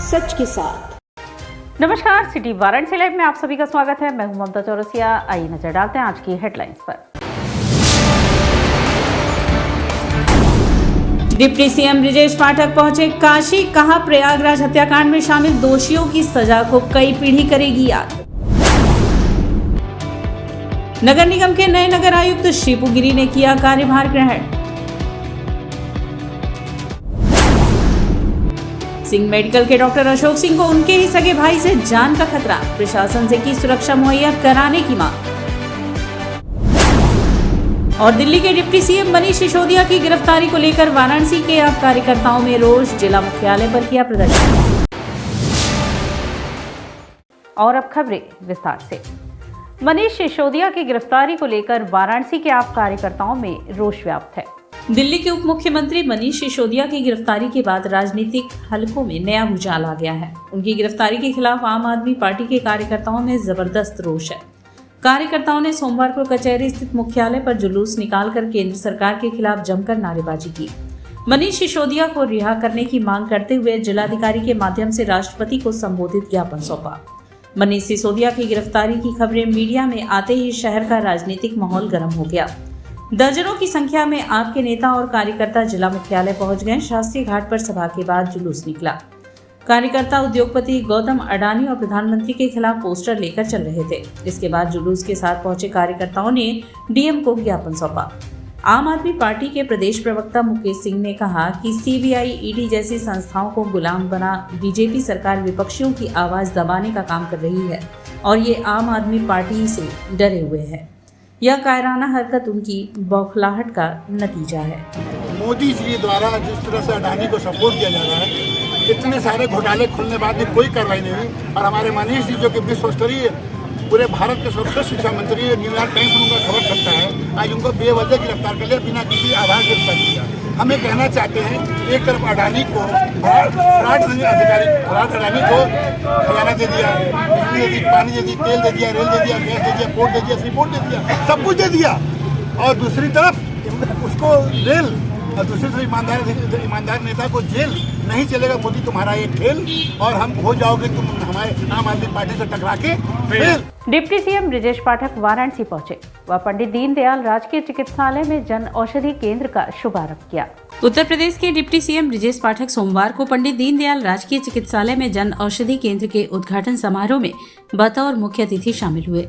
सच के साथ। नमस्कार, सिटी वाराणसी लाइव में आप सभी का स्वागत है। मैं हूं ममता चौरसिया। आइए नजर डालते हैं आज की हेडलाइंस पर। डिप्टी सीएम ब्रिजेश पाठक पहुंचे काशी, कहा प्रयागराज हत्याकांड में शामिल दोषियों की सजा को कई पीढ़ी करेगी याद। नगर निगम के नए नगर आयुक्त शिपू गिरी ने किया कार्यभार ग्रहण। सिंह मेडिकल के डॉक्टर अशोक सिंह को उनके ही सगे भाई से जान का खतरा, प्रशासन से की सुरक्षा मुहैया कराने की मांग। और दिल्ली के डिप्टी सीएम मनीष सिसोदिया की गिरफ्तारी को लेकर वाराणसी के आप कार्यकर्ताओं में रोष, जिला मुख्यालय पर किया प्रदर्शन। और अब खबरें विस्तार से। मनीष सिसोदिया की गिरफ्तारी को लेकर वाराणसी के आप कार्यकर्ताओं में रोष व्याप्त है। दिल्ली के उप मुख्यमंत्री मनीष सिसोदिया की गिरफ्तारी के बाद राजनीतिक हलकों में नया भूचाल आ गया है। उनकी गिरफ्तारी के खिलाफ आम आदमी पार्टी के कार्यकर्ताओं में जबरदस्त रोष है। कार्यकर्ताओं ने सोमवार को कचहरी स्थित मुख्यालय पर जुलूस निकालकर केंद्र सरकार के खिलाफ जमकर नारेबाजी की। मनीष सिसोदिया को रिहा करने की मांग करते हुए जिलाधिकारी के माध्यम से राष्ट्रपति को संबोधित ज्ञापन सौंपा। मनीष सिसोदिया की गिरफ्तारी की खबरें मीडिया में आते ही शहर का राजनीतिक माहौल गर्म हो गया। दर्जनों की संख्या में आपके नेता और कार्यकर्ता जिला मुख्यालय पहुंच गए। शास्त्री घाट पर सभा के बाद जुलूस निकला। कार्यकर्ता उद्योगपति गौतम अडानी और प्रधानमंत्री के खिलाफ पोस्टर लेकर चल रहे थे। इसके बाद जुलूस के साथ पहुंचे कार्यकर्ताओं ने डीएम को ज्ञापन सौंपा। आम आदमी पार्टी के प्रदेश प्रवक्ता मुकेश सिंह ने कहा कि सीबीआई, ईडी जैसी संस्थाओं को गुलाम बना बीजेपी सरकार विपक्षियों की आवाज दबाने का काम कर रही है और ये आम आदमी पार्टी से डरे हुए है। यह कायराना हरकत उनकी बौखलाहट का नतीजा है। मोदी जी द्वारा जिस तरह से अडानी को सपोर्ट किया जा रहा है, इतने सारे घोटाले खुलने बाद भी कोई कार्रवाई नहीं हुई और हमारे मनीष जी जो कि विश्व स्तरीय पूरे भारत के सर्वश्रेष्ठ शिक्षा मंत्री, न्यूयॉर्क टाइम्स में उनका खबर छपता है, आज उनको बेवजह गिरफ्तार कर लिया, बिना किसी आधार गिरफ्तार किया। हमें कहना चाहते हैं, एक तरफ अडानी को अडानी को खजाना दे दिया, बिजली दे दी, पानी दे दी, तेल दे दिया, रेल दे दिया, गैस दे दिया, पोर्ट दे दिया, सीपोर्ट दे दिया, सब कुछ दे दिया। और दूसरी तरफ उसको रेल और दूसरी तरफ ईमानदार नेता को जेल। नहीं चलेगा मोदी तुम्हारा ये खेल और हम हो जाओगे तुम हमारे आम आदमी पार्टी से टकरा के फेल। डिप्टी सीएम ब्रिजेश पाठक वाराणसी पहुंचे। वह पंडित दीनदयाल राजकीय चिकित्सालय में जन औषधि केंद्र का शुभारंभ किया। उत्तर प्रदेश के डिप्टी सीएम ब्रिजेश पाठक सोमवार को पंडित दीनदयाल राजकीय चिकित्सालय में जन औषधि केंद्र के उद्घाटन समारोह में बतौर मुख्य अतिथि शामिल हुए।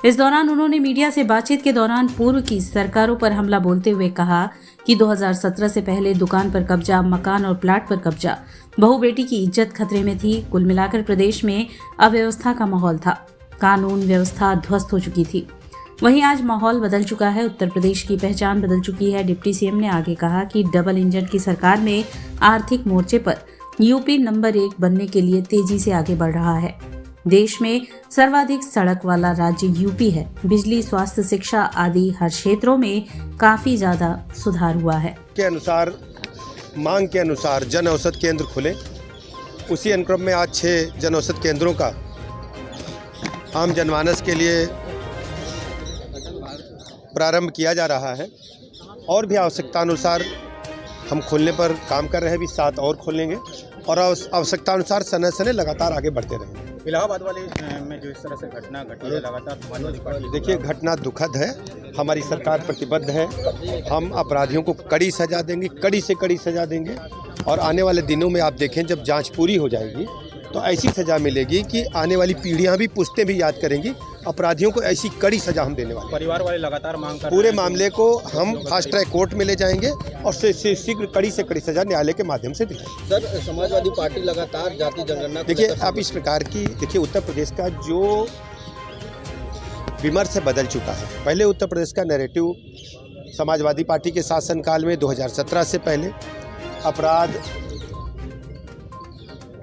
इस दौरान उन्होंने मीडिया से बातचीत के दौरान पूर्व की सरकारों पर हमला बोलते हुए कहा कि 2017 से पहले दुकान पर कब्जा, मकान और प्लाट पर कब्जा, बहू बेटी की इज्जत खतरे में थी। कुल मिलाकर प्रदेश में अव्यवस्था का माहौल था। कानून व्यवस्था ध्वस्त हो चुकी थी। वहीं आज माहौल बदल चुका है। उत्तर प्रदेश की पहचान बदल चुकी है। डिप्टी सीएम ने आगे कहा कि डबल इंजन की सरकार में आर्थिक मोर्चे पर यूपी नंबर 1 बनने के लिए तेजी से आगे बढ़ रहा है। देश में सर्वाधिक सड़क वाला राज्य यूपी है। बिजली, स्वास्थ्य, शिक्षा आदि हर क्षेत्रों में काफी ज्यादा सुधार हुआ है। के अनुसार मांग के अनुसार जन औषधि केंद्र खुले। उसी अनुक्रम में आज 6 जन औषधि केंद्रों का आम जनमानस के लिए प्रारंभ किया जा रहा है और भी आवश्यकता अनुसार हम खोलने पर काम कर रहे हैं। भी 7 और खोलेंगे और आवश्यकता अनुसार समय लगातार आगे बढ़ते रहेंगे। इलाहाबाद वाले में जो इस तरह से घटना घटी है लगातार, देखिए घटना दुखद है। हमारी सरकार प्रतिबद्ध है। हम अपराधियों को कड़ी सजा देंगे, कड़ी से कड़ी सजा देंगे और आने वाले दिनों में आप देखें जब जांच पूरी हो जाएगी तो ऐसी सजा मिलेगी कि आने वाली पीढ़ियां भी, पुश्तें भी याद करेंगी। अपराधियों को ऐसी कड़ी सजा हम देने वाले। परिवार वाले लगातार मांग कर पूरे मामले को हम फास्ट ट्रैक कोर्ट में ले जाएंगे और शीघ्र कड़ी से कड़ी सजा न्यायालय के माध्यम से दिलाएंगे। सर, समाजवादी पार्टी लगातार जाति जनगणना देखिए आप इस प्रकार की देखिए उत्तर प्रदेश का जो विमर्श है बदल चुका है। पहले उत्तर प्रदेश का नैरेटिव समाजवादी पार्टी के शासनकाल में 2017 से पहले अपराध,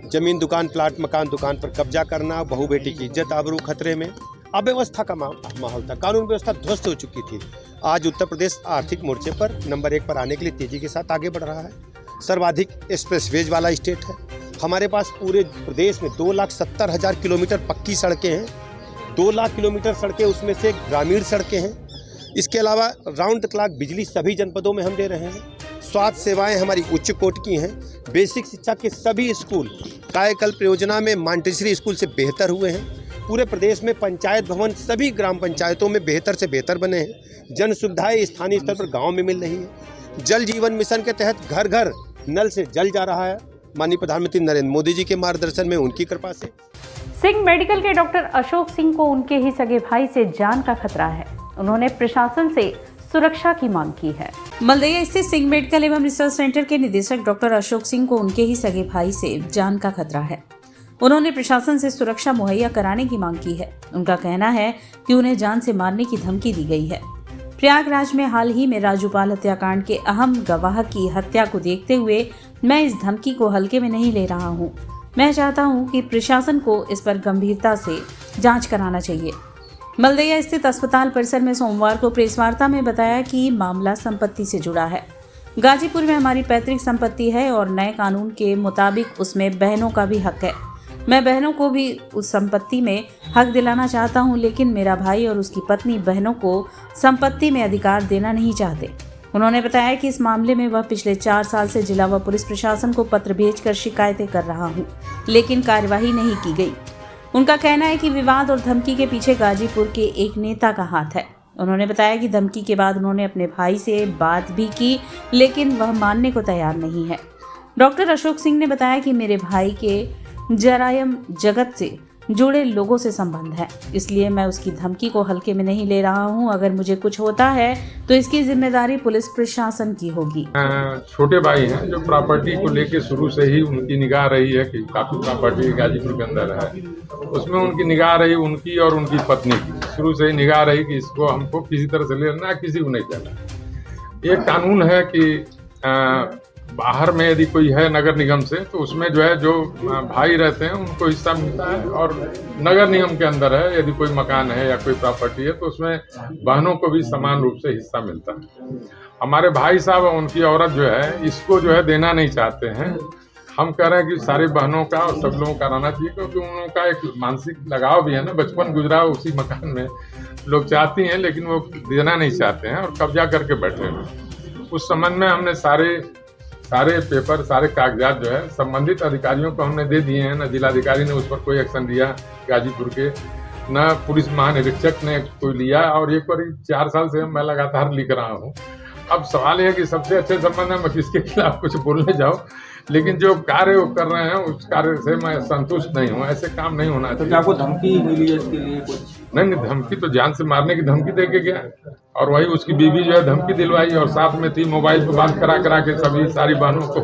जमीन, दुकान, प्लाट, मकान, दुकान पर कब्जा करना, बहू बेटी की इज्जत आबरू खतरे में, अव्यवस्था का माहौल था। कानून व्यवस्था ध्वस्त हो चुकी थी। आज उत्तर प्रदेश आर्थिक मोर्चे पर नंबर 1 पर आने के लिए तेजी के साथ आगे बढ़ रहा है। सर्वाधिक एक्सप्रेसवेज वाला स्टेट है। हमारे पास पूरे प्रदेश में 2,70,000 किलोमीटर पक्की सड़कें हैं। 2 लाख किलोमीटर सड़कें, उसमें से ग्रामीण सड़कें हैं। इसके अलावा राउंड द क्लॉक बिजली सभी जनपदों में हम दे रहे हैं। स्वास्थ्य सेवाएं हमारी उच्च कोटि की हैं। बेसिक शिक्षा के सभी स्कूल कायाकल्प योजना में मॉन्टेसरी स्कूल से बेहतर हुए हैं। पूरे प्रदेश में पंचायत भवन सभी ग्राम पंचायतों में बेहतर से बेहतर बने हैं। जन सुविधाएं स्थानीय स्तर पर गांव में मिल रही है। जल जीवन मिशन के तहत घर घर नल से जल जा रहा है। माननीय प्रधानमंत्री नरेंद्र मोदी जी के मार्गदर्शन में, उनकी कृपा से। सिंह मेडिकल के डॉक्टर अशोक सिंह को उनके ही सगे भाई से जान का खतरा है। उन्होंने प्रशासन से सुरक्षा की मांग की है। मलदैया स्थित सिंह मेडिकल एवं रिसर्च सेंटर के निदेशक डॉक्टर अशोक सिंह को उनके ही सगे भाई से जान का खतरा है। उन्होंने प्रशासन से सुरक्षा मुहैया कराने की मांग की है। उनका कहना है कि उन्हें जान से मारने की धमकी दी गई है। प्रयागराज में हाल ही में राजूपाल हत्याकांड के अहम गवाह की हत्या को देखते हुए मैं इस धमकी को हल्के में नहीं ले रहा हूं। मैं चाहता हूं कि प्रशासन को इस पर गंभीरता से जांच कराना चाहिए। मलदैया स्थित अस्पताल परिसर में सोमवार को प्रेस वार्ता में बताया कि मामला संपत्ति से जुड़ा है। गाजीपुर में हमारी पैतृक संपत्ति है और नए कानून के मुताबिक उसमें बहनों का भी हक है। मैं बहनों को भी उस संपत्ति में हक दिलाना चाहता हूं, लेकिन मेरा भाई और उसकी पत्नी बहनों को संपत्ति में अधिकार देना नहीं चाहते। उन्होंने बताया कि इस मामले में वह पिछले 4 साल से जिला व पुलिस प्रशासन को पत्र भेजकर शिकायतें कर रहा हूं, लेकिन कार्यवाही नहीं की गई। उनका कहना है कि विवाद और धमकी के पीछे गाजीपुर के एक नेता का हाथ है। उन्होंने बताया कि धमकी के बाद उन्होंने अपने भाई से बात भी की, लेकिन वह मानने को तैयार नहीं है। डॉक्टर अशोक सिंह ने बताया कि मेरे भाई के जरायम जगत से जुड़े लोगों से संबंध है, इसलिए मैं उसकी धमकी को हल्के में नहीं ले रहा हूं। अगर मुझे कुछ होता है तो इसकी जिम्मेदारी पुलिस प्रशासन की होगी। छोटे भाई हैं जो प्रॉपर्टी को लेके शुरू से ही उनकी निगाह रही है कि काफी प्रॉपर्टी गाजीपुर के अंदर है, उसमें उनकी निगाह रही, उनकी और उनकी पत्नी की शुरू से ही निगाह रही कि इसको हमको किसी तरह से लेना, किसी को नहीं देना। एक कानून है कि बाहर में यदि कोई है नगर निगम से तो उसमें जो है जो भाई रहते हैं उनको हिस्सा मिलता है, और नगर निगम के अंदर है यदि कोई मकान है या कोई प्रॉपर्टी है तो उसमें बहनों को भी समान रूप से हिस्सा मिलता है। हमारे भाई साहब और उनकी औरत जो है इसको जो है देना नहीं चाहते हैं। हम कह रहे हैं कि सारी बहनों का और सब लोगों का रहना चाहिए, क्योंकि उनका एक मानसिक लगाव भी है ना, बचपन गुजरा उसी मकान में। लोग चाहती हैं लेकिन वो देना नहीं चाहते हैं और कब्जा करके बैठे हैं। उस संबंध में हमने सारे पेपर, सारे कागजात जो है संबंधित अधिकारियों को हमने दे दिए हैं। न जिलाधिकारी ने उस पर कोई एक्शन लिया गाजीपुर के, न पुलिस महानिरीक्षक ने कोई लिया, और ये करीब 4 साल से मैं लगातार लिख रहा हूँ। अब सवाल यह है कि सबसे अच्छे संबंध में मैं किसके खिलाफ कुछ बोलने जाऊँ, लेकिन जो कार्य वो कर रहे हैं उस कार्य से मैं संतुष्ट नहीं हूँ। ऐसे काम नहीं होना चाहिए। तो आपको धमकी मिली है इसके लिए कुछ? नहीं, धमकी तो जान से मारने की धमकी दे के गया, और वही उसकी बीवी जो है धमकी दिलवाई, और साथ में थी मोबाइल पर बात करा के सभी सारी बहनों को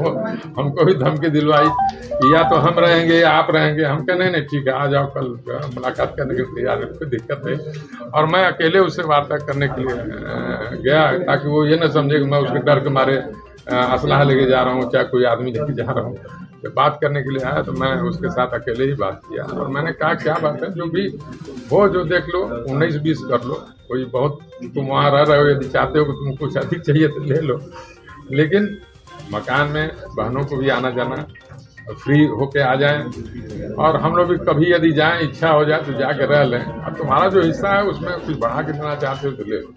हमको भी धमकी दिलवाई कि या तो हम रहेंगे या आप रहेंगे। हम कह नहीं ठीक है, आ जाओ, कल मुलाकात करने के लिए तैयार है, कोई दिक्कत नहीं। और मैं अकेले उससे वार्ता करने के लिए गया ताकि वो ये न समझे कि मैं उसके डर के मारे असलाह लेके जा रहा हूँ, चाहे कोई आदमी लेके जा रहा हूँ। जब बात करने के लिए आया तो मैं उसके साथ अकेले ही बात किया, और मैंने कहा क्या बात है, जो भी हो जो देख लो, 19-20 कर लो, कोई बहुत तुम वहाँ रह रहे हो, यदि चाहते हो कि तुम कुछ अधिक चाहिए तो ले लो, लेकिन मकान में बहनों को भी आना जाना फ्री होके आ जाएं, और हम लोग भी कभी यदि जाएं, इच्छा हो जाए तो जाके रह लें। अब तुम्हारा जो हिस्सा है उसमें कुछ बढ़ा के देना चाहते हो तो ले लो।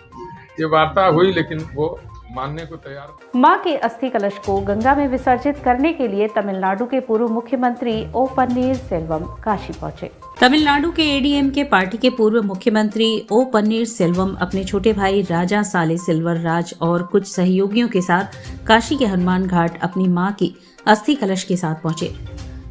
ये वार्ता हुई, लेकिन वो मानने को तैयार। मां के अस्थि कलश को गंगा में विसर्जित करने के लिए तमिलनाडु के पूर्व मुख्यमंत्री ओ पन्नीर सेल्वम काशी पहुंचे। तमिलनाडु के एडीएमके पार्टी के पूर्व मुख्यमंत्री ओ पन्नीर सेल्वम अपने छोटे भाई राजा साले सिल्वर राज और कुछ सहयोगियों के साथ काशी के हनुमान घाट अपनी मां की अस्थि कलश के साथ पहुंचे।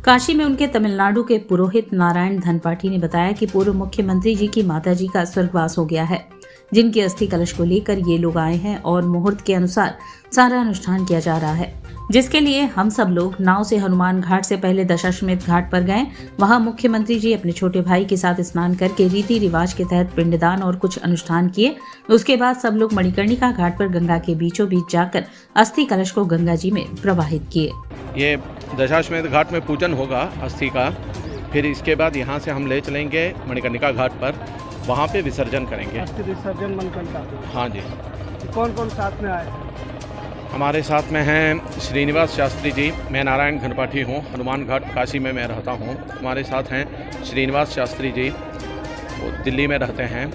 काशी में उनके तमिलनाडु के पुरोहित नारायण धनपाठी ने बताया कि पूर्व मुख्यमंत्री जी की माताजी का स्वर्गवास हो गया है, जिनकी अस्थि कलश को लेकर ये लोग आए हैं और मुहूर्त के अनुसार सारा अनुष्ठान किया जा रहा है, जिसके लिए हम सब लोग नाव से हनुमान घाट से पहले दशाश्वमेध घाट पर गए। वहां मुख्यमंत्री जी अपने छोटे भाई के साथ स्नान करके रीति रिवाज के तहत पिंडदान और कुछ अनुष्ठान किए। उसके बाद सब लोग मणिकर्णिका घाट पर गंगा के बीचों बीच जाकर अस्थि कलश को गंगा जी में प्रवाहित किए। ये दशाश्वमेध घाट में पूजन होगा अस्थि का, फिर इसके बाद यहाँ से हम ले चलेंगे मणिकर्णिका घाट पर, वहाँ पे विसर्जन करेंगे। अस्थि विसर्जन मणिकर्णिका? हाँ जी। कौन कौन साथ में आए? हमारे साथ में हैं श्रीनिवास शास्त्री जी, मैं नारायण धनपाठी हूँ, हनुमान घाट काशी में मैं रहता हूँ। हमारे साथ हैं श्रीनिवास शास्त्री जी, वो दिल्ली में रहते हैं,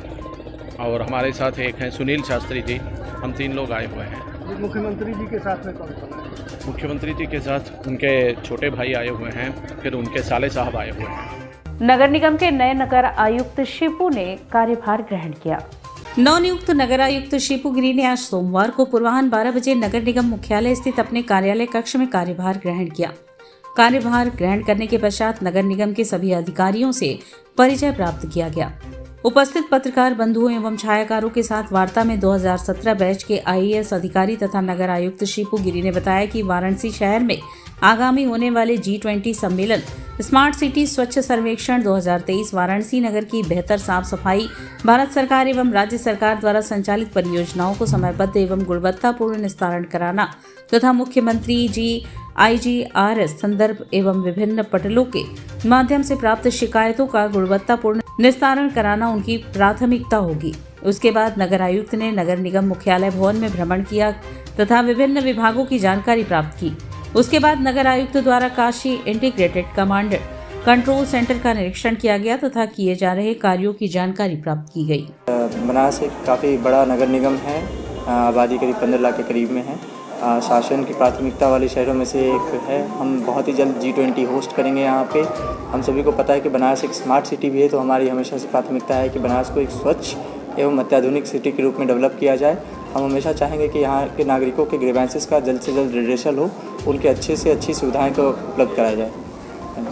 और हमारे साथ एक हैं सुनील शास्त्री जी। हम 3 लोग आए हुए हैं। मुख्यमंत्री जी के साथ में कौन कौन है? मुख्यमंत्री जी के साथ उनके छोटे भाई आए हुए हैं, फिर उनके साले साहब आए हुए हैं। नगर निगम के नए नगर आयुक्त शिपू ने कार्यभार ग्रहण किया। नवनियुक्त नगर आयुक्त शिपू गिरी ने आज सोमवार को पूर्वाह्न 12 बजे नगर निगम मुख्यालय स्थित अपने कार्यालय कक्ष में कार्यभार ग्रहण किया। कार्यभार ग्रहण करने के पश्चात नगर निगम के सभी अधिकारियों से परिचय प्राप्त किया गया। उपस्थित पत्रकार बंधुओं एवं छायाकारों के साथ वार्ता में 2017 बैच के आईएएस अधिकारी तथा नगर आयुक्त शिपू गिरी ने बताया कि वाराणसी शहर में आगामी होने वाले G20 सम्मेलन स्मार्ट सिटी स्वच्छ सर्वेक्षण 2023 वाराणसी नगर की बेहतर साफ सफाई, भारत सरकार एवं राज्य सरकार द्वारा संचालित परियोजनाओं को समयबद्ध एवं गुणवत्तापूर्ण निस्तारण कराना तथा मुख्यमंत्री IGRS संदर्भ एवं विभिन्न पटलों के माध्यम से प्राप्त शिकायतों का गुणवत्तापूर्ण निस्तारण कराना उनकी प्राथमिकता होगी। उसके बाद नगर आयुक्त ने नगर निगम मुख्यालय भवन में भ्रमण किया तथा विभिन्न विभागों की जानकारी प्राप्त की। उसके बाद नगर आयुक्त द्वारा Kashi integrated command control centre का निरीक्षण किया गया तथा किए जा रहे कार्यों की जानकारी प्राप्त की गई। बनारस एक काफ़ी बड़ा नगर निगम है, आबादी करीब 15 लाख के करीब में है। शासन की प्राथमिकता वाले शहरों में से एक है। हम बहुत ही जल्द G20 होस्ट करेंगे यहाँ पे। हम सभी को पता है कि बनारस एक स्मार्ट सिटी भी है, तो हमारी हमेशा से प्राथमिकता है कि बनारस को एक स्वच्छ एवं अत्याधुनिक सिटी के रूप में डेवलप किया जाए। हम हमेशा चाहेंगे कि यहाँ के नागरिकों के ग्रीवेंसेस का जल्द से जल्द रिड्रेसल हो, उनके अच्छे से अच्छी सुविधाएं को उपलब्ध कराया जाए।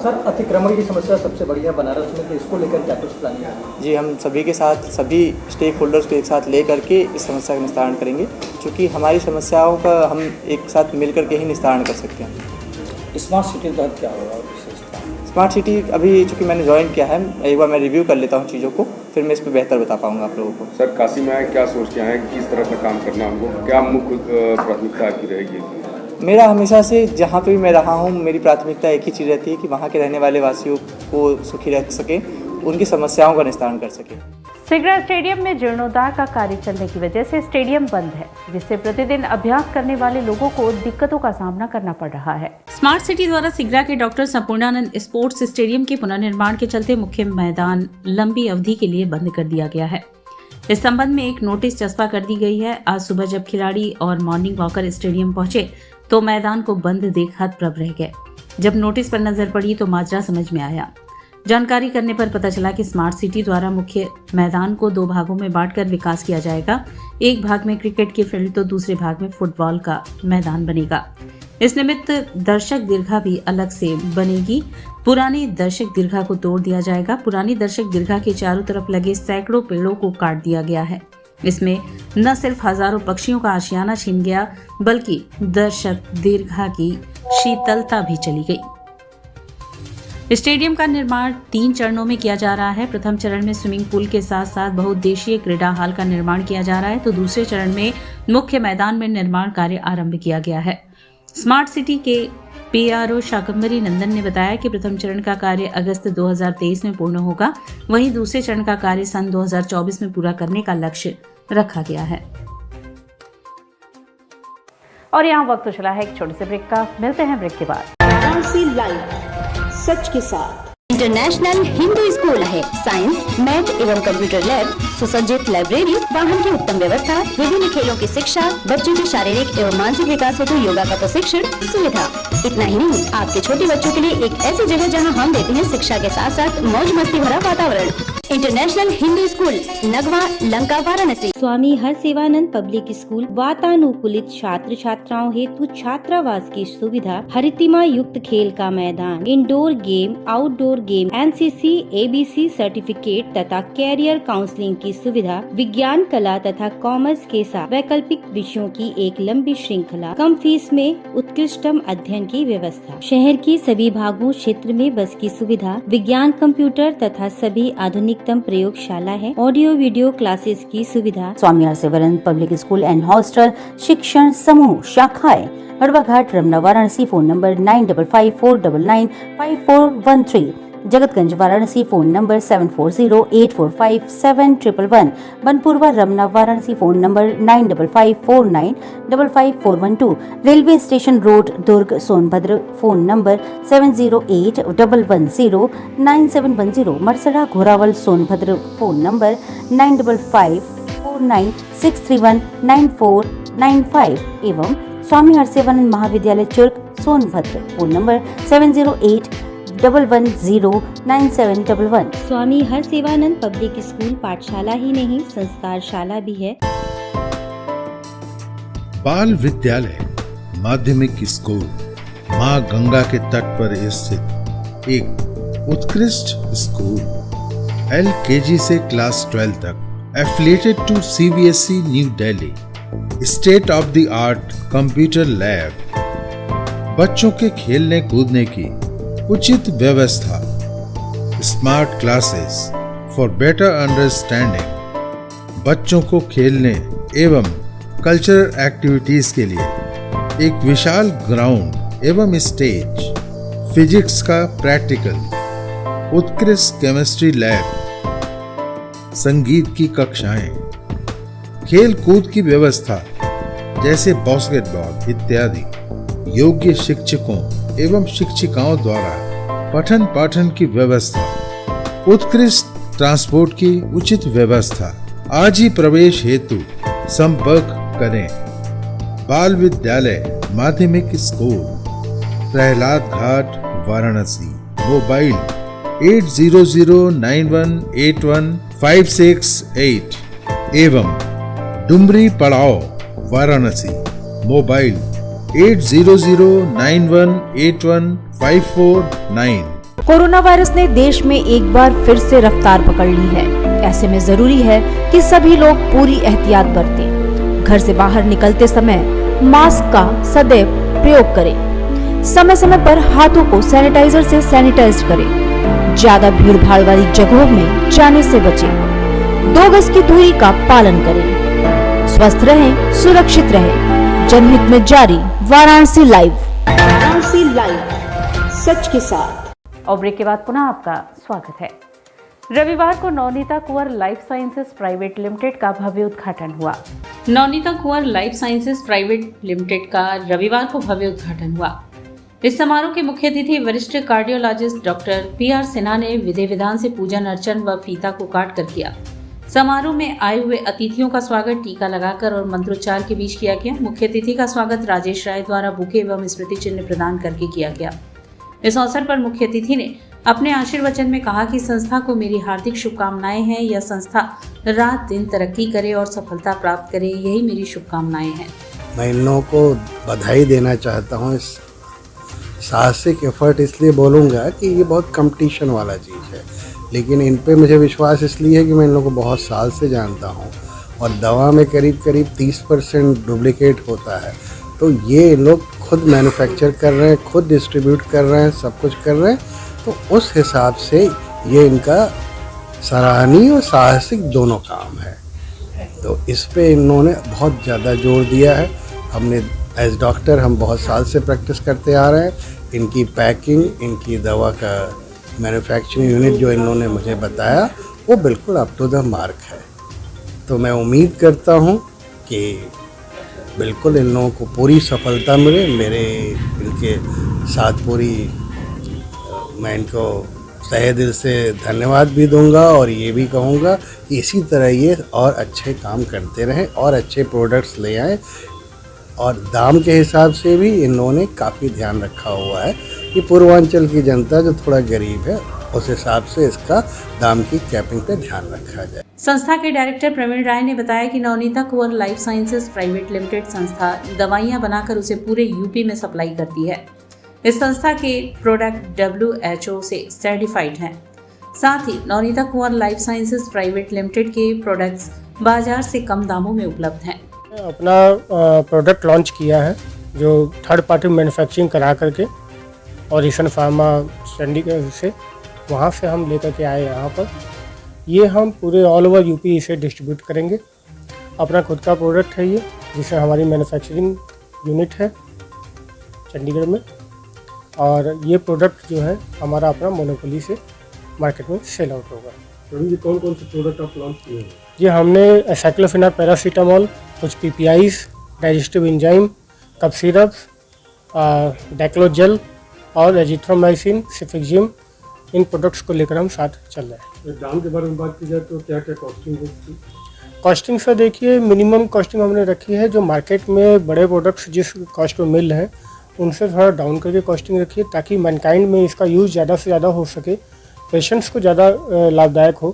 सर, अतिक्रमण की समस्या सबसे बड़ी है बनारस में, तो इसको लेकर क्या कुछ प्लानिंग है? जी, हम सभी के साथ सभी स्टेक होल्डर्स को एक साथ ले करके इस समस्या का निस्तारण करेंगे, क्योंकि हमारी समस्याओं का हम एक साथ मिल करके ही निस्तारण कर सकते हैं। स्मार्ट सिटी तहत क्या होगा? स्मार्ट सिटी अभी चूँकि मैंने ज्वाइन किया है, एक बार मैं रिव्यू कर लेता हूँ चीज़ों को, फिर मैं इस पर बेहतर बता पाऊँगा आप लोगों को। सर, काशी में आए क्या सोच के आए, किस तरह का काम करना हमको, क्या मुख्य प्राथमिकता आपकी रहेगी? मेरा हमेशा से जहाँ पे भी मैं रहा हूँ, मेरी प्राथमिकता एक ही चीज़ रहती है कि वहाँ के रहने वाले वासियों को सुखी रख सके, उनकी समस्याओं का निस्तारण कर सके। सिगरा स्टेडियम में जीर्णोद्धार का कार्य चलने की वजह से स्टेडियम बंद है, जिससे प्रतिदिन अभ्यास करने वाले लोगों को दिक्कतों का सामना करना पड़ रहा है। स्मार्ट सिटी द्वारा सिगरा के डॉक्टर संपूर्णानंद स्पोर्ट्स स्टेडियम के पुनर्निर्माण के चलते मुख्य मैदान लंबी अवधि के लिए बंद कर दिया गया है। इस संबंध में एक नोटिस चस्पा कर दी गई है। आज सुबह जब खिलाड़ी और मॉर्निंग वॉकर स्टेडियम पहुंचे तो मैदान को बंद देख हतप्रभ रह गए। जब नोटिस पर नजर पड़ी तो माजरा समझ में आया। जानकारी करने पर पता चला कि स्मार्ट सिटी द्वारा मुख्य मैदान को 2 भागों में बांटकर विकास किया जाएगा। एक भाग में क्रिकेट की फील्ड तो दूसरे भाग में फुटबॉल का मैदान बनेगा। इस निमित्त दर्शक दीर्घा भी अलग से बनेगी। पुरानी दर्शक दीर्घा को तोड़ दिया जाएगा। पुरानी दर्शक दीर्घा के चारों तरफ लगे सैकड़ों पेड़ों को काट दिया गया है। इसमें न सिर्फ हजारों पक्षियों का आशियाना छिन गया, बल्कि दर्शक दीर्घा की शीतलता भी चली गई। स्टेडियम का निर्माण 3 चरणों में किया जा रहा है। प्रथम चरण में स्विमिंग पूल के साथ साथ बहुउद्देशीय क्रीड़ा हॉल का निर्माण किया जा रहा है, तो दूसरे चरण में मुख्य मैदान में निर्माण कार्य आरंभ किया गया है। स्मार्ट सिटी के PRO शाकंभरी नंदन ने बताया कि प्रथम चरण का कार्य अगस्त 2023 में पूर्ण होगा, वहीं दूसरे चरण का कार्य सन 2024 में पूरा करने का लक्ष्य रखा गया है। और यहाँ वक्त चला है एक छोटे से ब्रेक का। मिलते हैं ब्रेक के बाद। वाराणसी लाइव, सच के साथ। इंटरनेशनल हिंदू स्कूल है। साइंस, मैथ एवं कंप्यूटर लैब, सुसज्जित लाइब्रेरी, वाहन की उत्तम व्यवस्था, विभिन्न खेलों की शिक्षा, बच्चों के शारीरिक एवं मानसिक विकास हेतु योगा का प्रशिक्षण सुविधा। इतना ही नहीं, आपके छोटे बच्चों के लिए एक ऐसी जगह जहां हम देते हैं शिक्षा के साथ साथ मौज मस्ती भरा वातावरण। International Hindu school, Nagwa, Lanka, Varanasi. Swami Harsevanand public school, वातानुकूलित छात्र छात्राओं हेतु छात्रावास की सुविधा, हरितिमा युक्त खेल का मैदान, indoor game, outdoor game, NCC, ABC certificate तथा कैरियर काउंसलिंग की सुविधा, विज्ञान, कला तथा कॉमर्स के साथ वैकल्पिक विषयों की एक लंबी श्रृंखला, कम फीस में उत्कृष्टम अध्ययन की व्यवस्था। शहर के सभी भागों क्षेत्र में बस की सुविधा, विज्ञान, कंप्यूटर तथा सभी आधुनिकतम प्रयोगशाला है। ऑडियो वीडियो क्लासेस की सुविधा। Swami Harsevanand public school and hostel, शिक्षण समूह, शाखाएं Hadwa Ghat, Ramna, Varanasi. Phone number 9554995413। Jagatganj, Varanasi. Phone number 7408457111। Banpurwa, Ramna, Varanasi. Phone number 9554955412। Railway station road, Durg, Sonbhadra. Phone number 7081109710। Marsara, Ghorawal, Sonbhadra. Phone number 9554963194 95 एवं स्वामी हरसेवानंद महाविद्यालय Churk Sonbhadra. Phone number 70811099711। Swami Harsevanand public school पाठशाला ही नहीं संस्कार शाला भी है। बाल विद्यालय माध्यमिक स्कूल मां गंगा के तट पर स्थित एक उत्कृष्ट स्कूल, LKG से क्लास 12 तक, affiliated to CBSE New Delhi, state of the art computer lab, बच्चों के खेलने कूदने की उचित व्यवस्था, smart classes for better understanding, बच्चों को खेलने एवं कल्चरल एक्टिविटीज के लिए एक विशाल ग्राउंड एवं स्टेज, फिजिक्स का प्रैक्टिकल, उत्कृष्ट केमिस्ट्री लैब, संगीत की कक्षाएं, खेल कूद की व्यवस्था जैसे बास्केटबॉल इत्यादि, योग्य शिक्षकों एवं शिक्षिकाओं द्वारा पठन पाठन की व्यवस्था, उत्कृष्ट ट्रांसपोर्ट की उचित व्यवस्था। आज ही प्रवेश हेतु संपर्क करें। बाल विद्यालय माध्यमिक स्कूल, प्रहलाद घाट, वाराणसी। मोबाइल 8009181568 एवं डुमरी पड़ाव, वाराणसी। मोबाइल 8009181549। कोरोना वायरस ने देश में एक बार फिर से रफ्तार पकड़ ली है। ऐसे में जरूरी है कि सभी लोग पूरी एहतियात बरतें। घर से बाहर निकलते समय मास्क का सदैव प्रयोग करें। समय समय पर हाथों को सैनिटाइजर से सैनिटाइज करें। ज्यादा भीड़ भाड़ वाली जगहों में जाने से बचें। 2 गज की दूरी का पालन करें। स्वस्थ रहें, सुरक्षित रहें। जनहित में जारी वाराणसी लाइव। वाराणसी लाइव, सच के साथ। और ब्रेक के बाद पुनः आपका स्वागत है। रविवार को नवनीता कुंवर लाइफ साइंसेज प्राइवेट लिमिटेड का भव्य उद्घाटन हुआ। नवनीता कुंवर लाइफ साइंसेज प्राइवेट लिमिटेड का रविवार को भव्य उद्घाटन हुआ। इस समारोह के मुख्य अतिथि वरिष्ठ कार्डियोलॉजिस्ट डॉक्टर PR सिन्हा ने विधि विधान से पूजन अर्चन व फीता को काट कर किया। समारोह में आए हुए अतिथियों का स्वागत टीका लगाकर और मंत्रोच्चार के बीच किया गया। मुख्य अतिथि का स्वागत राजेश राय द्वारा बुके एवं स्मृति चिन्ह प्रदान करके किया गया। इस अवसर पर मुख्य अतिथि ने अपने आशीर्वचन में कहा कि संस्था को मेरी हार्दिक शुभकामनाएं हैं। यह संस्था रात दिन तरक्की करे और सफलता प्राप्त करे, यही मेरी शुभकामनाएं हैं। मैं इन लोगों को बधाई देना चाहता हूँ। इस साहसिक एफर्ट इसलिए बोलूँगा कि ये बहुत कंपटीशन वाला चीज़ है, लेकिन इन पे मुझे विश्वास इसलिए है कि मैं इन लोगों को बहुत साल से जानता हूँ और दवा में करीब 30% डुप्लीकेट होता है। तो ये लोग खुद मैन्युफैक्चर कर रहे हैं, खुद डिस्ट्रीब्यूट कर रहे हैं, सब कुछ कर रहे हैं। तो उस हिसाब से ये इनका सराहनीय और साहसिक दोनों काम है। तो इस पे इन्होंने बहुत ज़्यादा जोर दिया है। हमने एज डॉक्टर हम बहुत साल से प्रैक्टिस करते आ रहे हैं। इनकी पैकिंग, इनकी दवा का मैन्युफैक्चरिंग यूनिट जो इन्होंने मुझे बताया वो बिल्कुल अप टू द मार्क है। तो मैं उम्मीद करता हूँ कि बिल्कुल इन लोगों को पूरी सफलता मिले। मेरे इनके साथ पूरी मैं इनको तहे दिल से धन्यवाद भी दूंगा और ये भी कहूँगा कि इसी तरह ये और अच्छे काम करते रहें और अच्छे प्रोडक्ट्स ले आएँ। और दाम के हिसाब से भी इन्होंने काफ़ी ध्यान रखा हुआ है कि पूर्वांचल की जनता जो थोड़ा गरीब है उस हिसाब से इसका दाम की कैपिंग पे ध्यान रखा जाए। संस्था के डायरेक्टर प्रवीण राय ने बताया कि नवनीता कुंवर लाइफ साइंसेज प्राइवेट लिमिटेड संस्था दवाइयां बनाकर उसे पूरे यूपी में सप्लाई करती है। इस संस्था के प्रोडक्ट WHO से सर्टिफाइड हैं। साथ ही नवनीता कुंवर लाइफ साइंसेज प्राइवेट लिमिटेड के प्रोडक्ट्स बाजार से कम दामों में उपलब्ध हैं। अपना प्रोडक्ट लॉन्च किया है जो थर्ड पार्टी मैन्युफैक्चरिंग करा करके और ईशन फार्मा चंडीगढ़ से वहाँ से हम लेकर के आए यहाँ पर। ये हम पूरे ऑल ओवर यूपी इसे डिस्ट्रीब्यूट करेंगे। अपना खुद का प्रोडक्ट है ये, जिसे हमारी मैन्युफैक्चरिंग यूनिट है चंडीगढ़ में। और ये प्रोडक्ट जो है हमारा अपना मोनोपोली से मार्केट में सेल आउट होगा। प्रवीण जी, कौन कौन से प्रोडक्ट आप लॉन्च किए हैं? ये हमने साइक्लोफेनाक पैरासीटामोल, कुछ PPIs, digestive enzyme, cough syrup, diclogel और एजिथ्रोमाइसिन, सिफिक्जिम, इन प्रोडक्ट्स को लेकर हम साथ चल रहे हैं। दाम के बारे में बात की जाए तो क्या क्या कॉस्टिंग होगी? कॉस्टिंग से देखिए मिनिमम कॉस्टिंग हमने रखी है, जो मार्केट में बड़े प्रोडक्ट्स जिस कॉस्ट में मिल रहे हैं उनसे थोड़ा डाउन करके कॉस्टिंग रखी है, ताकि मैनकाइंड में इसका यूज़ ज़्यादा से ज़्यादा हो सके, पेशेंट्स को ज़्यादा लाभदायक हो।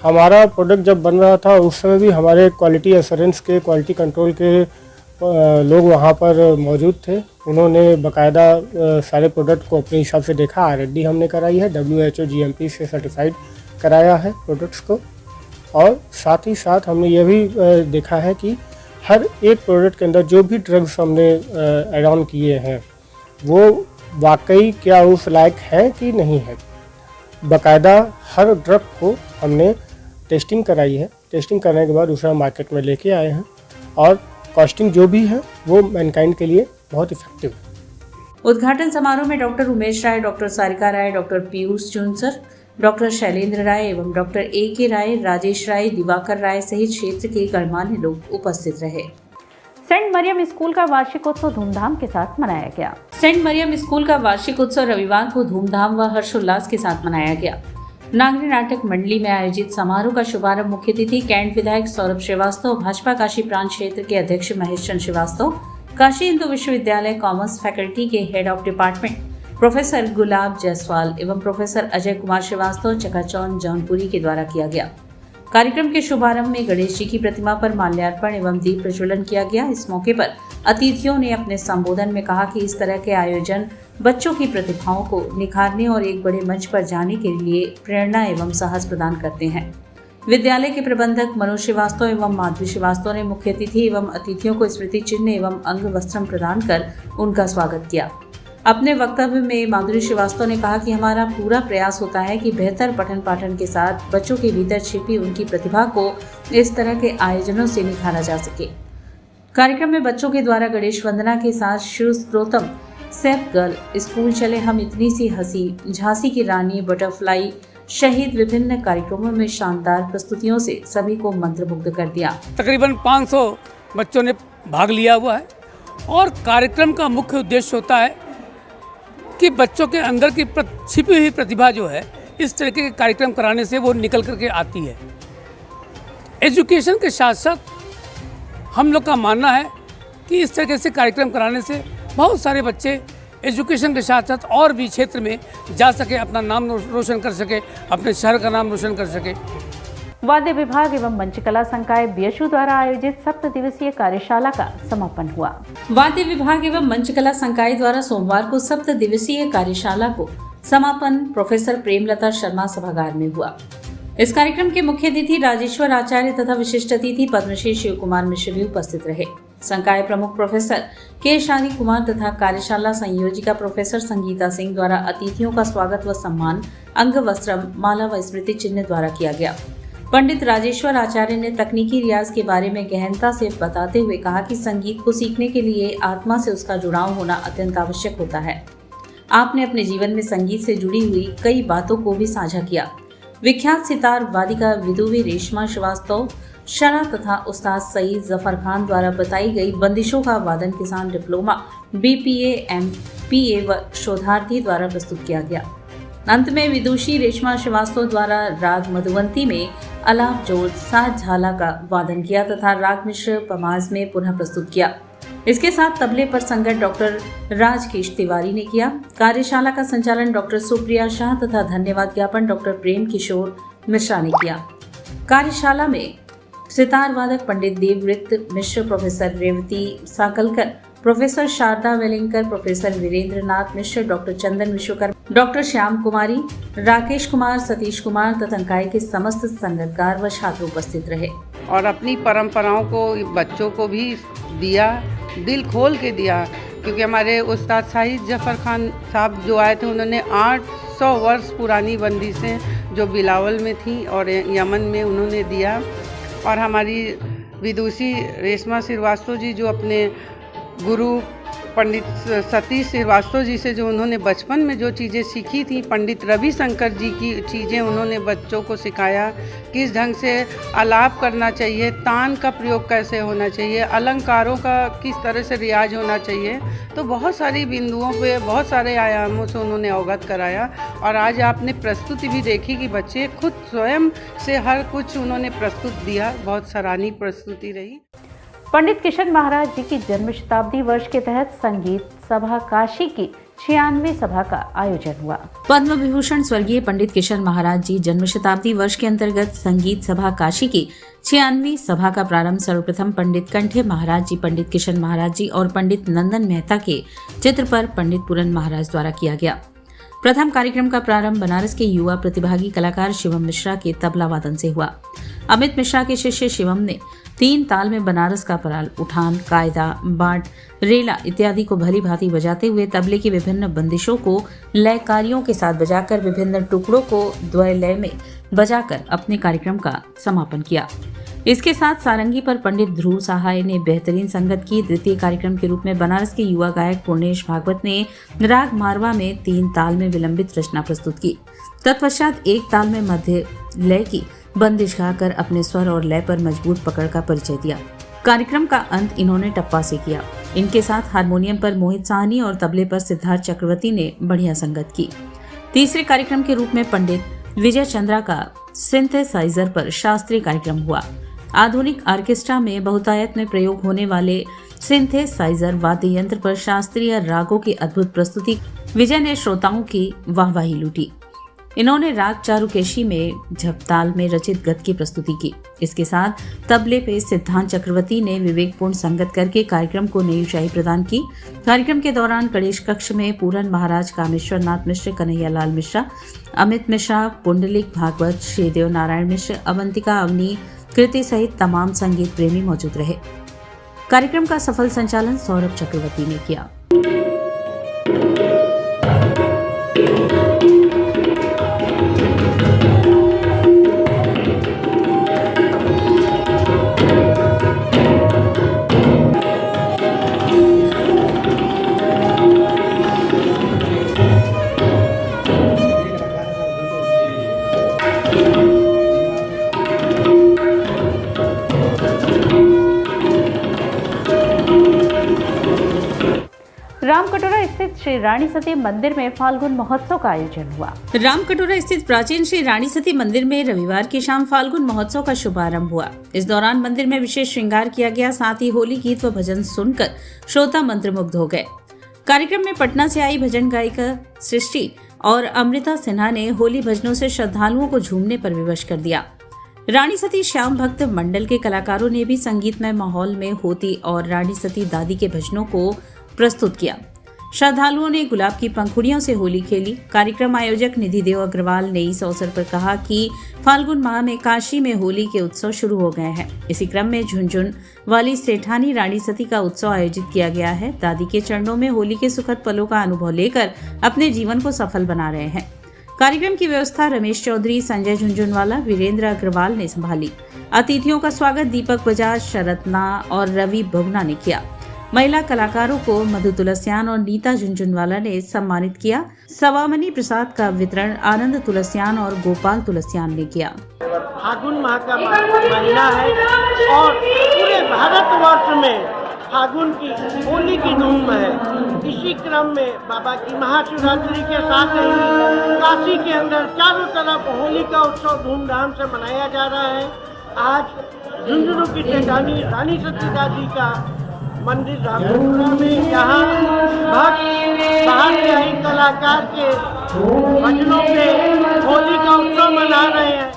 हमारा प्रोडक्ट जब बन रहा था उस समय भी हमारे क्वालिटी एश्योरेंस के, क्वालिटी कंट्रोल के लोग वहाँ पर मौजूद थे। उन्होंने बाकायदा सारे प्रोडक्ट को अपने हिसाब से देखा। R&D हमने कराई है, WHO GMP से सर्टिफाइड कराया है प्रोडक्ट्स को, और साथ ही साथ हमने ये भी देखा है कि हर एक प्रोडक्ट के अंदर जो भी ड्रग्स हमने ऐड ऑन किए हैं वो वाकई क्या उस लायक है कि नहीं है। बाकायदा हर ड्रग को हमने टेस्टिंग कराई है, टेस्टिंग करने के बाद दूसरा मार्केट में लेके आए हैं, और कॉस्टिंग जो भी है वो मैनकाइंड के लिए बहुत इफेक्टिव है। उद्घाटन समारोह में डॉक्टर उमेश राय, डॉक्टर सारिका राय, डॉक्टर पीयूष चुनसर, डॉक्टर शैलेंद्र राय एवं डॉक्टर A.K. राय, राजेश राय, दिवाकर राय सहित क्षेत्र के गणमान्य लोग उपस्थित रहे। सेंट मरियम स्कूल का वार्षिकोत्सव धूमधाम के साथ मनाया गया। सेंट मरियम स्कूल का वार्षिक उत्सव रविवार को धूमधाम व हर्षोल्लास के साथ मनाया गया। नागरी नाटक मंडली में आयोजित समारोह का शुभारंभ मुख्य अतिथि कैंट विधायक सौरभ श्रीवास्तव, भाजपा काशी प्रांत क्षेत्र के अध्यक्ष महेश चंद्र श्रीवास्तव, काशी हिंदू विश्वविद्यालय कॉमर्स फैकल्टी के हेड ऑफ डिपार्टमेंट प्रोफेसर गुलाब जायसवाल एवं प्रोफेसर अजय कुमार श्रीवास्तव चकाचौंध जौनपुरी के द्वारा किया गया। कार्यक्रम के शुभारंभ में गणेश जी की प्रतिमा पर माल्यार्पण एवं दीप प्रज्वलन किया गया। इस मौके पर अतिथियों ने अपने संबोधन में कहा कि इस तरह के आयोजन बच्चों की प्रतिभाओं को निखारने और एक बड़े मंच पर जाने के लिए प्रेरणा एवं साहस प्रदान करते हैं। विद्यालय के प्रबंधक मनोज श्रीवास्तव एवं माधवी श्रीवास्तव ने मुख्य अतिथि एवं अतिथियों को स्मृति चिन्ह एवं अंग वस्त्रम प्रदान कर उनका स्वागत किया। अपने वक्तव्य में माधुरी श्रीवास्तव ने कहा कि हमारा पूरा प्रयास होता है कि बेहतर पठन पाठन के साथ बच्चों के भीतर छिपी उनकी प्रतिभा को इस तरह के आयोजनों से निखारा जा सके। कार्यक्रम में बच्चों के द्वारा गणेश वंदना के साथ शिव स्तोत्रम, सेफ गर्ल, स्कूल चले हम इतनी सी हंसी, झांसी की रानी, बटरफ्लाई, शहीद विभिन्न कार्यक्रमों में शानदार प्रस्तुतियों से सभी को मंत्रमुग्ध कर दिया। तकरीबन 500 बच्चों ने भाग लिया हुआ है और कार्यक्रम का मुख्य उद्देश्य होता है कि बच्चों के अंदर की छिपी हुई प्रतिभा जो है इस तरह के कार्यक्रम कराने से वो निकल करके आती है। एजुकेशन के साथ साथ हम लोग का मानना है कि इस तरीके से कार्यक्रम कराने से बहुत सारे बच्चे एजुकेशन के साथ साथ और भी क्षेत्र में जा सके, अपना नाम रोशन कर सके, अपने शहर का नाम रोशन कर सके। वाद्य विभाग एवं मंचकला संकाय BSU द्वारा आयोजित 7 दिवसीय कार्यशाला का समापन हुआ। वाद्य विभाग एवं मंचकला संकाय द्वारा सोमवार को 7 दिवसीय कार्यशाला को समापन प्रोफेसर प्रेमलता शर्मा सभागार में हुआ। इस कार्यक्रम के मुख्य अतिथि राजेश्वर आचार्य तथा विशिष्ट अतिथि पद्मश्री शिव कुमार मिश्र भी उपस्थित रहे। संकाय प्रमुख प्रोफेसर के शादी कुमार तथा कार्यशाला संयोजिका प्रोफेसर संगीता सिंह द्वारा अतिथियों का स्वागत व सम्मान अंग वस्त्रम, माला व स्मृति चिन्ह द्वारा किया गया। पंडित राजेश्वर आचार्य ने तकनीकी रियाज के बारे में गहनता से बताते हुए कहा कि संगीत को सीखने के लिए आत्मा से उसका जुड़ाव होना अत्यंत आवश्यक होता है। आपने अपने जीवन में संगीत से जुड़ी हुई कई बातों को भी साझा किया। विख्यात सितार वादिका विदुवी रेशमा श्रीवास्तव, शरा तथा उस्ताद सईद जफर खान द्वारा बताई गई बंदिशों का वादन किसान डिप्लोमा, BPA, MPA व शोधार्थी द्वारा प्रस्तुत किया गया। अंत में विदुषी रेशमा श्रीवास्तव द्वारा राग मधुवंती में अलाप जोड़ सात झाला का वादन किया तथा राग मिश्र पमाज में पुनः प्रस्तुत किया। इसके साथ तबले पर संगत डॉक्टर राजकेश तिवारी ने किया। कार्यशाला का संचालन डॉक्टर सुप्रिया शाह तथा धन्यवाद ज्ञापन डॉक्टर प्रेम किशोर मिश्रा ने किया। कार्यशाला में सितार वादक Pandit Devvrat Mishra, professor Revati Sakalkar, professor Sharda Welinkar, professor Virendra Nath Mishra, doctor Chandan Vishwakarma, doctor Shyam Kumari, Rakesh Kumar, Satish Kumar तथा संकाय के समस्त संगतकार व छात्र उपस्थित रहे और अपनी परंपराओं को बच्चों को भी दिया, दिल खोल के दिया। क्योंकि हमारे उस्ताद साहिद जफर खान साहब जो आए थे उन्होंने 800 वर्ष पुरानी बंदिशें जो बिलावल में थी और यमन में उन्होंने दिया। और हमारी विदुषी रेशमा श्रीवास्तव जी जो अपने गुरु पंडित सतीश श्रीवास्तव जी से जो उन्होंने बचपन में जो चीज़ें सीखी थी, पंडित रविशंकर जी की चीज़ें उन्होंने बच्चों को सिखाया, किस ढंग से आलाप करना चाहिए, तान का प्रयोग कैसे होना चाहिए, अलंकारों का किस तरह से रियाज होना चाहिए। तो बहुत सारी बिंदुओं पे बहुत सारे आयामों से उन्होंने अवगत कराया। और आज आपने प्रस्तुति भी देखी कि बच्चे खुद स्वयं से हर कुछ उन्होंने प्रस्तुत दिया, बहुत सराहनीय प्रस्तुति रही। पंडित किशन महाराज जी की जन्म शताब्दी वर्ष के तहत संगीत सभा काशी की 96वीं सभा का आयोजन हुआ। पद्म विभूषण स्वर्गीय पंडित किशन महाराज जी जन्म शताब्दी वर्ष के अंतर्गत संगीत सभा काशी की 96वीं सभा का प्रारंभ सर्वप्रथम पंडित कंठे महाराज जी, पंडित किशन महाराज जी और पंडित नंदन मेहता के चित्र पर पंडित पूरन महाराज द्वारा किया गया। प्रथम कार्यक्रम का प्रारंभ बनारस के युवा प्रतिभागी कलाकार शिवम मिश्रा के तबला वादन से हुआ। अमित मिश्रा के शिष्य शिवम ने 3 ताल में बनारस का पराल, उठान, कायदा, बाट, रेला इत्यादि को भली भांति बजाते हुए तबले की विभिन्न बंदिशों को लयकारियों के साथ बजाकर विभिन्न टुकड़ों को द्वय लय में बजाकर अपने कार्यक्रम का समापन किया। इसके साथ सारंगी पर पंडित ध्रुव सहाय ने बेहतरीन संगत की। द्वितीय कार्यक्रम के रूप में बनारस के युवा गायक पूर्णेश भागवत ने राग मारवा में 3 ताल में विलंबित रचना प्रस्तुत की। तत्पश्चात 1 ताल में मध्य लय की बंदिश गाकर अपने स्वर और लय पर मजबूत पकड़ का परिचय दिया। कार्यक्रम का अंत इन्होंने टप्पा से किया। इनके साथ हारमोनियम पर मोहित साहनी और तबले पर सिद्धार्थ चक्रवर्ती ने बढ़िया संगत की। तीसरे कार्यक्रम के रूप में पंडित विजय चंद्रा का सिंथेसाइजर पर शास्त्रीय कार्यक्रम हुआ। आधुनिक ऑर्केस्ट्रा में बहुतायत में प्रयोग होने वाले सिंथेसाइजर वाद्य यंत्र पर शास्त्रीय रागों की अद्भुत प्रस्तुति विजय ने श्रोताओं की वाहवाही लूटी। इन्होंने राग चारुकेशी में झपताल में रचित गत की प्रस्तुति की। इसके साथ तबले पे सिद्धांत चक्रवर्ती ने विवेकपूर्ण संगत करके कार्यक्रम को नई ऊंचाई प्रदान की। कार्यक्रम के दौरान गणेश कक्ष में पूरन महाराज, कामेश्वर नाथ मिश्र, कन्हैया लाल मिश्रा, अमित मिश्रा, पुंडलिक भागवत, श्रीदेव नारायण मिश्र, अवंतिका अवनी, कृति सहित तमाम संगीत प्रेमी मौजूद रहे। कार्यक्रम का सफल संचालन सौरभ चक्रवर्ती ने किया। रामकटोरा स्थित श्री रानी सती मंदिर में फाल्गुन महोत्सव का आयोजन हुआ। रामकटोरा स्थित प्राचीन श्री रानी सती मंदिर में रविवार की शाम फाल्गुन महोत्सव का शुभारंभ हुआ। इस दौरान मंदिर में विशेष श्रृंगार किया गया। साथ ही होली गीत व भजन सुनकर श्रोता मंत्रमुग्ध हो गए। कार्यक्रम में पटना से आई भजन गायिका सृष्टि और अमृता सिन्हा ने होली भजनों से श्रद्धालुओं को झूमने पर विवश कर दिया। रानी सती श्याम भक्त मंडल के कलाकारों ने भी संगीतमय माहौल में होती और रानी सती दादी के भजनों को प्रस्तुत किया। श्रद्धालुओं ने गुलाब की पंखुड़ियों से होली खेली। कार्यक्रम आयोजक निधि देव अग्रवाल ने इस अवसर पर कहा कि फाल्गुन माह में काशी में होली के उत्सव शुरू हो गए हैं। इसी क्रम में झुंझुन वाली सेठानी रानी सती का उत्सव आयोजित किया गया है। दादी के चरणों में होली के सुखद पलों का अनुभव लेकर अपने जीवन को सफल बना रहे हैं। कार्यक्रम की व्यवस्था रमेश चौधरी, संजय झुंझुनवाला, वीरेंद्र अग्रवाल ने संभाली। अतिथियों का स्वागत दीपक बजाज, शरतना और रवि बगुना ने किया। महिला कलाकारों को मधु तुलसियान और नीता झुंझुनवाला ने सम्मानित किया। सवामनी प्रसाद का वितरण आनंद तुलसियान और गोपाल तुलसियान ने किया। फागुन माह का महीना है और पूरे भारतवर्ष में फागुन की होली की धूम है। इसी क्रम में बाबा की महाशिवरात्रि के साथ ही काशी के अंदर चारों तरफ होली का उत्सव धूमधाम से मनाया जा रहा है। आज झुंझुनू की सेठानी रानी सती दादी का मंदिर रामकटोरा में, यहाँ भक्त बाहर से आई कलाकार के भजनों पे होली का उत्सव मना रहे हैं।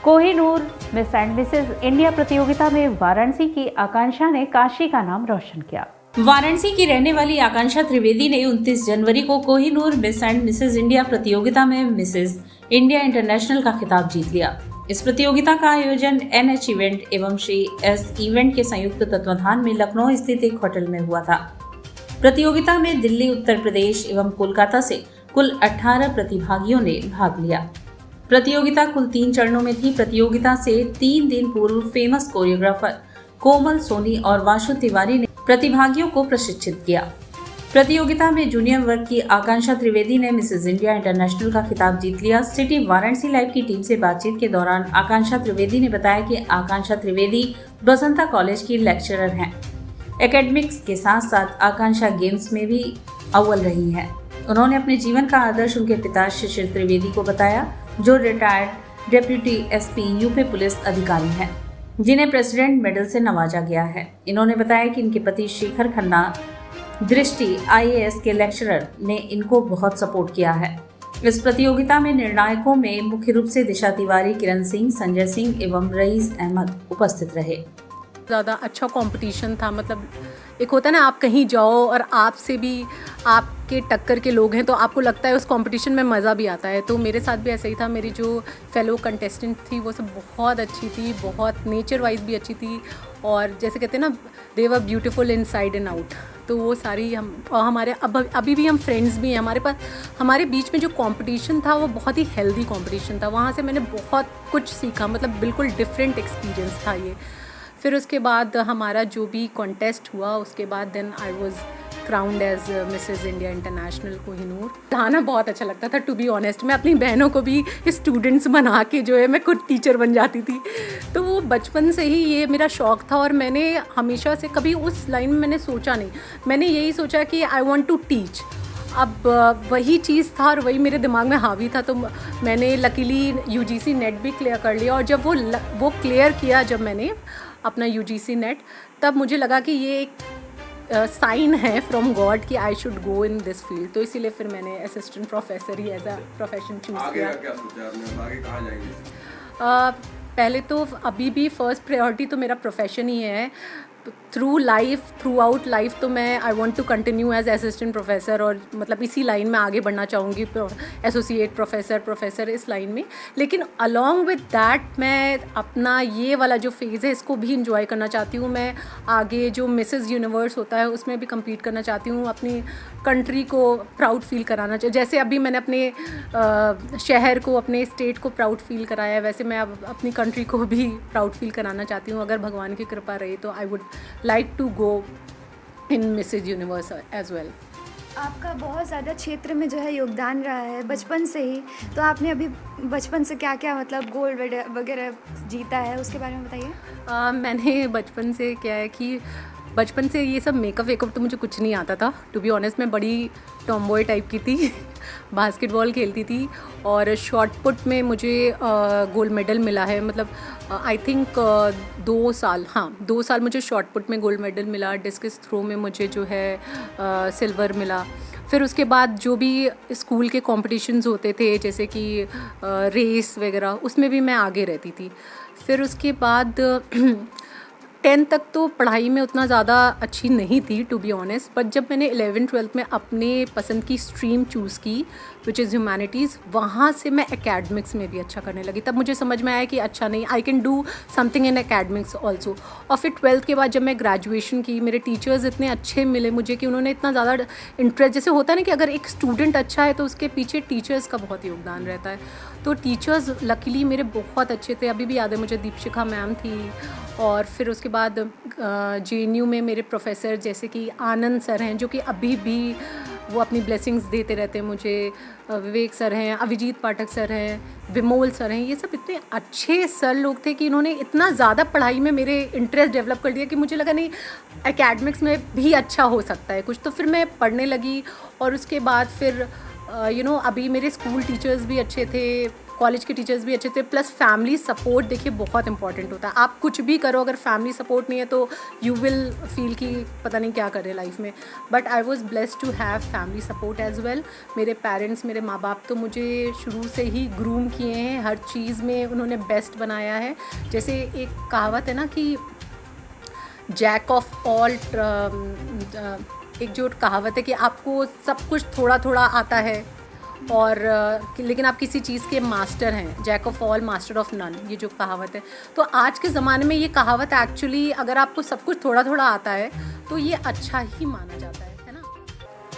Kohinoor miss and mrs India प्रतियोगिता में वाराणसी की आकांक्षा ने काशी का नाम रोशन किया। वाराणसी की रहने वाली आकांक्षा त्रिवेदी ने 29 जनवरी को Kohinoor miss and mrs India प्रतियोगिता में मिसेज इंडिया इंटरनेशनल का खिताब जीत लिया। इस प्रतियोगिता का आयोजन NH इवेंट एवं श्री S इवेंट के संयुक्त तत्वाधान में लखनऊ स्थित एक होटल में हुआ था। प्रतियोगिता में दिल्ली, उत्तर प्रदेश एवं कोलकाता से कुल 18 प्रतिभागियों ने भाग लिया। प्रतियोगिता कुल 3 चरणों में थी। प्रतियोगिता से 3 दिन पूर्व फेमस कोरियोग्राफर कोमल सोनी और वाशु तिवारी ने प्रतिभागियों को प्रशिक्षित किया। प्रतियोगिता में जूनियर वर्ग की आकांक्षा त्रिवेदी ने मिसेज इंडिया इंटरनेशनल का खिताब जीत लिया। सिटी वाराणसी लाइव की टीम से बातचीत के दौरान आकांक्षा त्रिवेदी ने बताया कि आकांक्षा त्रिवेदी बसंता कॉलेज की लेक्चरर हैं। एकेडमिक्स के साथ साथ आकांक्षा गेम्स में भी अव्वल रही है। उन्होंने अपने जीवन का आदर्श उनके पिता शिशिर त्रिवेदी को बताया, जो retired deputy SP UP police अधिकारी हैं, जिन्हें प्रेसिडेंट मेडल से नवाजा गया है। इन्होंने बताया कि इनके पति शेखर खन्ना दृष्टि IAS के लेक्चरर ने इनको बहुत सपोर्ट किया है। इस प्रतियोगिता में निर्णायकों में मुख्य रूप से दिशा तिवारी, किरण सिंह, संजय सिंह एवं रईस अहमद उपस्थित रहे। ज़्यादा अच्छा कंपटीशन था। मतलब एक होता है ना, आप कहीं जाओ और आपसे भी आपके टक्कर के लोग हैं तो आपको लगता है उस कंपटीशन में मज़ा भी आता है। तो मेरे साथ भी ऐसा ही था। मेरी जो फेलो कंटेस्टेंट थी वो सब बहुत अच्छी थी, बहुत नेचर वाइज भी अच्छी थी, और जैसे कहते हैं ना, दे वर ब्यूटीफुल इनसाइड एंड आउट। तो वो सारी हमारे अभी भी हम फ्रेंड्स भी हैं। हमारे बीच में जो कंपटीशन था वो बहुत ही हेल्दी कंपटीशन था। वहाँ से मैंने बहुत कुछ सीखा, मतलब बिल्कुल डिफरेंट एक्सपीरियंस था ये। फिर उसके बाद हमारा जो भी कॉन्टेस्ट हुआ, उसके बाद then I was crowned as mrs India international Kohinoor. पढ़ाना बहुत अच्छा लगता था, टू बी ऑनेस्ट। मैं अपनी बहनों को भी स्टूडेंट्स बना के जो है मैं खुद टीचर बन जाती थी। तो वो बचपन से ही ये मेरा शौक़ था, और मैंने हमेशा से कभी उस लाइन में मैंने सोचा नहीं। मैंने यही सोचा कि आई वॉन्ट टू टीच। अब वही चीज़ था और वही मेरे दिमाग में हावी था। तो मैंने लकीली UGC नेट भी क्लियर कर लिया, और जब वो क्लियर किया, जब मैंने अपना UGC नेट, तब मुझे लगा कि ये एक साइन है फ्रॉम गॉड कि I should go in this field. तो इसीलिए फिर मैंने असिस्टेंट प्रोफेसर ही एज अ प्रोफेशन चूज़ किया। क्या सोचा आपने, आगे कहाँ जाएंगे? पहले तो अभी भी फर्स्ट प्रायोरिटी तो मेरा प्रोफेशन ही है। थ्रू आउट लाइफ तो मैं I want to continue as assistant professor, और मतलब इसी लाइन में आगे बढ़ना चाहूँगी, एसोसिएट प्रोफेसर इस लाइन में। लेकिन अलॉन्ग विद दैट मैं अपना ये वाला जो फेज़ है इसको भी इंजॉय करना चाहती हूँ। मैं आगे जो मिसेस यूनिवर्स होता है उसमें भी कम्पीट करना चाहती हूँ, अपनी कंट्री को प्राउड फील कराना चाहिए। जैसे अभी मैंने अपने शहर को, अपने स्टेट को प्राउड फील कराया है, वैसे मैं अब अपनी कंट्री को भी प्राउड फील कराना चाहती हूँ। अगर भगवान की कृपा रही तो I would like to go in mrs universe as well. आपका बहुत ज़्यादा क्षेत्र में जो है योगदान रहा है बचपन से ही, तो आपने अभी बचपन से क्या क्या मतलब गोल्ड वगैरह जीता है, उसके बारे में बताइए। मैंने बचपन से क्या है कि बचपन से ये सब मेकअप वेकअप तो मुझे कुछ नहीं आता था। टू बी ऑनेस्ट मैं बड़ी टॉमबॉय टाइप की थी। बास्केटबॉल खेलती थी, और शॉट पुट में मुझे गोल्ड मेडल मिला है। मतलब आई थिंक 2 साल मुझे शॉट पुट में गोल्ड मेडल मिला। डिस्कस थ्रो में मुझे जो है सिल्वर मिला। फिर उसके बाद जो भी स्कूल के कॉम्पिटिशन्स होते थे, जैसे कि रेस वगैरह, उसमें भी मैं आगे रहती थी। फिर उसके बाद 10th तक तो पढ़ाई में उतना ज़्यादा अच्छी नहीं थी टू बी ऑनेस्ट, बट जब मैंने 11th-12th में अपने पसंद की स्ट्रीम चूज़ की विच इज़ ह्यूमैनिटीज़, वहाँ से मैं एकेडमिक्स में भी अच्छा करने लगी। तब मुझे समझ में आया कि अच्छा नहीं, I can do something in academics also. और फिर 12th के बाद जब मैं ग्रेजुएशन की, मेरे टीचर्स इतने अच्छे मिले मुझे कि उन्होंने इतना ज़्यादा इंटरेस्ट, जैसे होता है ना कि अगर एक स्टूडेंट अच्छा है तो उसके पीछे टीचर्स का बहुत योगदान रहता है। तो टीचर्स लकीली मेरे बहुत अच्छे थे। अभी भी याद है मुझे दीपशिखा मैम थी, और फिर उसके बाद JNU में मेरे प्रोफेसर जैसे कि आनंद सर हैं, जो कि अभी भी वो अपनी ब्लेसिंग्स देते रहते हैं मुझे। विवेक सर हैं, अभिजीत पाठक सर हैं, विमोल सर हैं। ये सब इतने अच्छे सर लोग थे कि इन्होंने इतना ज़्यादा पढ़ाई में मेरे इंटरेस्ट डेवलप कर दिया कि मुझे लगा नहीं, एकेडमिक्स में भी अच्छा हो सकता है कुछ। तो फिर मैं पढ़ने लगी, और उसके बाद फिर अभी मेरे स्कूल टीचर्स भी अच्छे थे, कॉलेज के टीचर्स भी अच्छे थे, प्लस फैमिली सपोर्ट देखिए बहुत इंपॉर्टेंट होता है। आप कुछ भी करो, अगर फैमिली सपोर्ट नहीं है तो यू विल फील कि पता नहीं क्या करें लाइफ में। But I was blessed to have family support as well. मेरे पेरेंट्स, मेरे माँ बाप तो मुझे शुरू से ही ग्रूम किए हैं, हर चीज़ में उन्होंने बेस्ट बनाया है। जैसे एक कहावत है ना कि जैक ऑफ ऑल, एक जो कहावत है कि आपको सब कुछ थोड़ा थोड़ा आता है, और लेकिन आप किसी चीज़ के मास्टर हैं, jack of all master of none, ये जो कहावत है। तो आज के ज़माने में ये कहावत एक्चुअली, अगर आपको सब कुछ थोड़ा थोड़ा आता है तो ये अच्छा ही माना जाता है ना।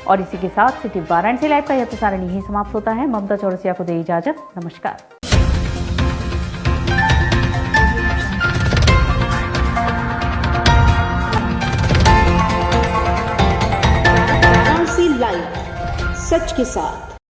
और इसी के साथ सिटी वाराणसी लाइव का यह प्रसारण यहीं समाप्त होता है। ममता चौरसिया को दे इजाजत, नमस्कार। के साथ।